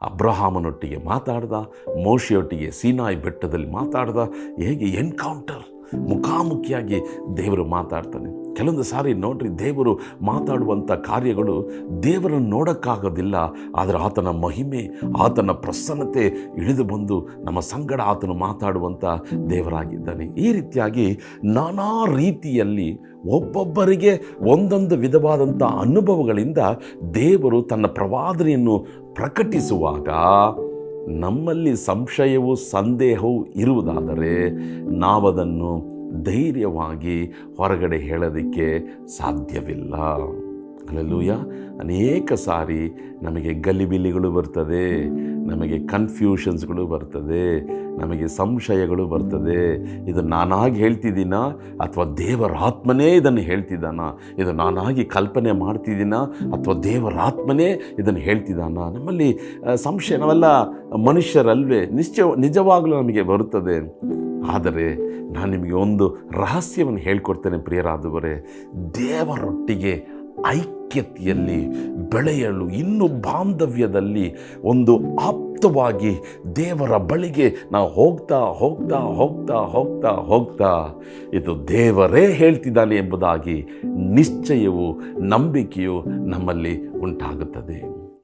ಅಬ್ರಹಾಮನೊಟ್ಟಿಗೆ ಮಾತಾಡ್ದ, ಮೋಶೆಯೊಟ್ಟಿಗೆ ಸೀನಾಯಿ ಬೆಟ್ಟದಲ್ಲಿ ಮಾತಾಡ್ದ. ಹೇಗೆ ಎನ್ಕೌಂಟರ್, ಮುಖಾಮುಖಿಯಾಗಿ ದೇವರು ಮಾತಾಡ್ತಾನೆ. ಕೆಲವೊಂದು ಸಾರಿ ನೋಡ್ರಿ, ದೇವರು ಮಾತಾಡುವಂಥ ಕಾರ್ಯಗಳು ದೇವರನ್ನು ನೋಡೋಕ್ಕಾಗೋದಿಲ್ಲ, ಆದರೆ ಆತನ ಮಹಿಮೆ, ಆತನ ಪ್ರಸನ್ನತೆ ಇಳಿದು ಬಂದು ನಮ್ಮ ಸಂಗಡ ಆತನು ಮಾತಾಡುವಂಥ ದೇವರಾಗಿದ್ದಾನೆ. ಈ ರೀತಿಯಾಗಿ ನಾನಾ ರೀತಿಯಲ್ಲಿ ಒಬ್ಬೊಬ್ಬರಿಗೆ ಒಂದೊಂದು ವಿಧವಾದಂಥ ಅನುಭವಗಳಿಂದ ದೇವರು ತನ್ನ ಪ್ರವಾದನೆಯನ್ನು ಪ್ರಕಟಿಸುವಾಗ ನಮ್ಮಲ್ಲಿ ಸಂಶಯವೂ ಸಂದೇಹವೂ ಇರುವುದಾದರೆ ನಾವದನ್ನು ಧೈರ್ಯವಾಗಿ ಹೊರಗಡೆ ಹೇಳೋದಕ್ಕೆ ಸಾಧ್ಯವಿಲ್ಲ. ಹಲ್ಲೆಲೂಯಾ. ಅನೇಕ ಸಾರಿ ನಮಗೆ ಗಲಿಬಿಲಿಗಳು ಬರ್ತದೆ, ನಮಗೆ ಕನ್ಫ್ಯೂಷನ್ಸ್ಗಳು ಬರ್ತದೆ, ನಮಗೆ ಸಂಶಯಗಳು ಬರ್ತದೆ. ಇದು ನಾನಾಗಿ ಹೇಳ್ತಿದ್ದೀನ ಅಥವಾ ದೇವರಾತ್ಮನೇ ಇದನ್ನು ಹೇಳ್ತಿದ್ದಾನ? ಇದು ನಾನಾಗಿ ಕಲ್ಪನೆ ಮಾಡ್ತಿದ್ದೀನ ಅಥವಾ ದೇವರಾತ್ಮನೇ ಇದನ್ನು ಹೇಳ್ತಿದ್ದಾನ? ನಮ್ಮಲ್ಲಿ ಸಂಶಯ, ನಾವೆಲ್ಲ ಮನುಷ್ಯರಲ್ವೇ, ನಿಜವಾಗಲೂ ನಮಗೆ ಬರುತ್ತದೆ. ಆದರೆ ನಾನು ನಿಮಗೆ ಒಂದು ರಹಸ್ಯವನ್ನು ಹೇಳ್ಕೊಡ್ತೇನೆ ಪ್ರಿಯರಾದವರೇ. ದೇವರೊಟ್ಟಿಗೆ ಐಕ್ಯತೆಯಲ್ಲಿ ಬೆಳೆಯಲು, ಇನ್ನೂ ಬಾಂಧವ್ಯದಲ್ಲಿ ಒಂದು ಆಪ್ತವಾಗಿ ದೇವರ ಬಳಿಗೆ ನಾವು ಹೋಗ್ತಾ ಹೋಗ್ತಾ ಹೋಗ್ತಾ ಹೋಗ್ತಾ ಹೋಗ್ತಾ ಇದು ದೇವರೇ ಹೇಳ್ತಿದ್ದಾನೆ ಎಂಬುದಾಗಿ ನಿಶ್ಚಯವು, ನಂಬಿಕೆಯು ನಮ್ಮಲ್ಲಿ ಉಂಟಾಗುತ್ತದೆ.